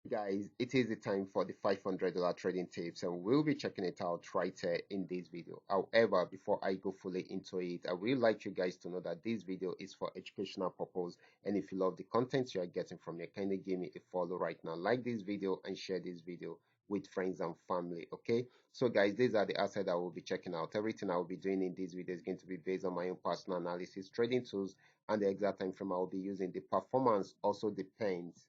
Guys, it is the time for the $500 trading tips, and we'll be checking it out right here in this video. However, before I go fully into it, I would like you guys to know that this video is for educational purpose, and if you love the content you are getting from here, kindly give me a follow right now, like this video and share this video with friends and family. Okay, so guys, these are the assets I will be checking out. Everything I will be doing in this video is going to be based on my own personal analysis, trading tools, and the exact time frame I will be using. The performance also depends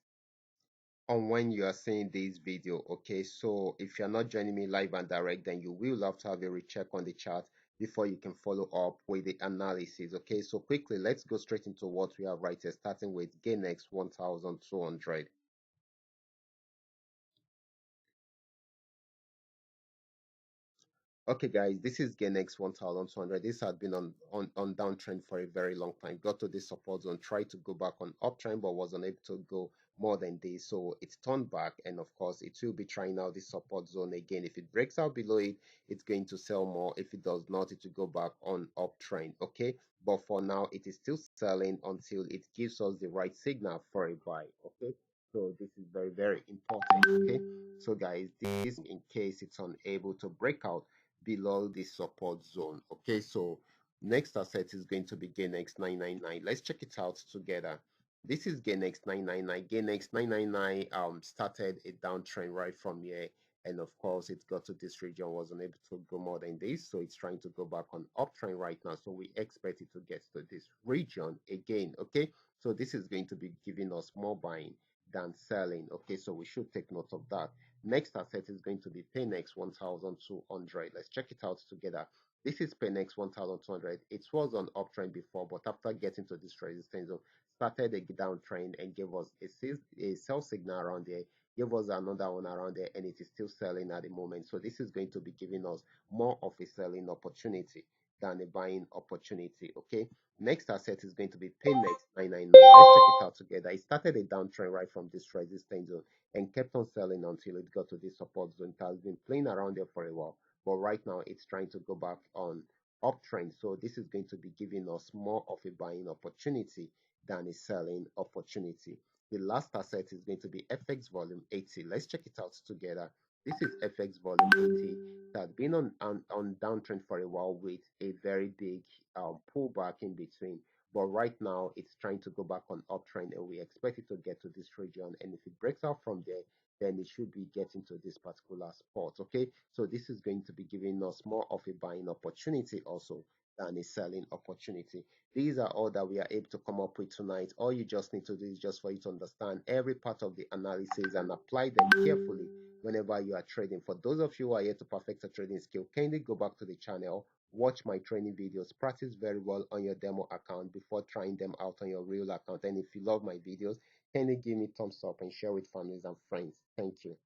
on when you are seeing this video. Okay, so if you're not joining me live and direct, then you will have to have a recheck on the chart before you can follow up with the analysis. Okay, so quickly let's go straight into what we have right here, starting with gainx 1200. Okay, guys, this is gainx 1200. This had been on downtrend for a very long time. Got to this support zone, tried to go back on uptrend, but was unable to go more than this. So it's turned back, and of course, it will be trying out this support zone again. If it breaks out below it, it's going to sell more. If it does not, it will go back on uptrend. Okay, but for now, it is still selling until it gives us the right signal for a buy. Okay. So this is very, very important. Okay. So guys, this in case it's unable to break out below the support zone. Okay, so next asset is going to be gainx 999. Let's check it out together. This is gainx 999. Gainx 999 started a downtrend right from here, and of course it got to this region, was unable to go more than this, so it's trying to go back on uptrend right now. So we expect it to get to this region again. Okay, so this is going to be giving us more buying than selling. Okay, so we should take note of that. Next asset is going to be Paynex 1200. Let's check it out together. This is Paynex 1200. It was on uptrend before, but after getting to this resistance zone, started a downtrend and gave us a sell signal around there, gave us another one around there, and it is still selling at the moment. So this is going to be giving us more of a selling opportunity than a buying opportunity. Okay. Next asset is going to be Paynex 999. Let's check it out together. It started a downtrend right from this resistance zone and kept on selling until it got to this support zone. It has been playing around there for a while, but right now it's trying to go back on uptrend. So this is going to be giving us more of a buying opportunity than a selling opportunity. The last asset is going to be FX volume 80. Let's check it out together. This is FX volume 80 that has been on downtrend for a while with a very big pullback in between. But right now, it's trying to go back on uptrend, and we expect it to get to this region. And if it breaks out from there, then it should be getting to this particular spot. Okay, so this is going to be giving us more of a buying opportunity also than a selling opportunity. These are all that we are able to come up with tonight. All you just need to do is just for you to understand every part of the analysis and apply them carefully whenever you are trading. For those of you who are yet to perfect a trading skill, kindly go back to the channel, watch my training videos, practice very well on your demo account before trying them out on your real account. And if you love my videos, kindly give me thumbs up and share with families and friends. Thank you.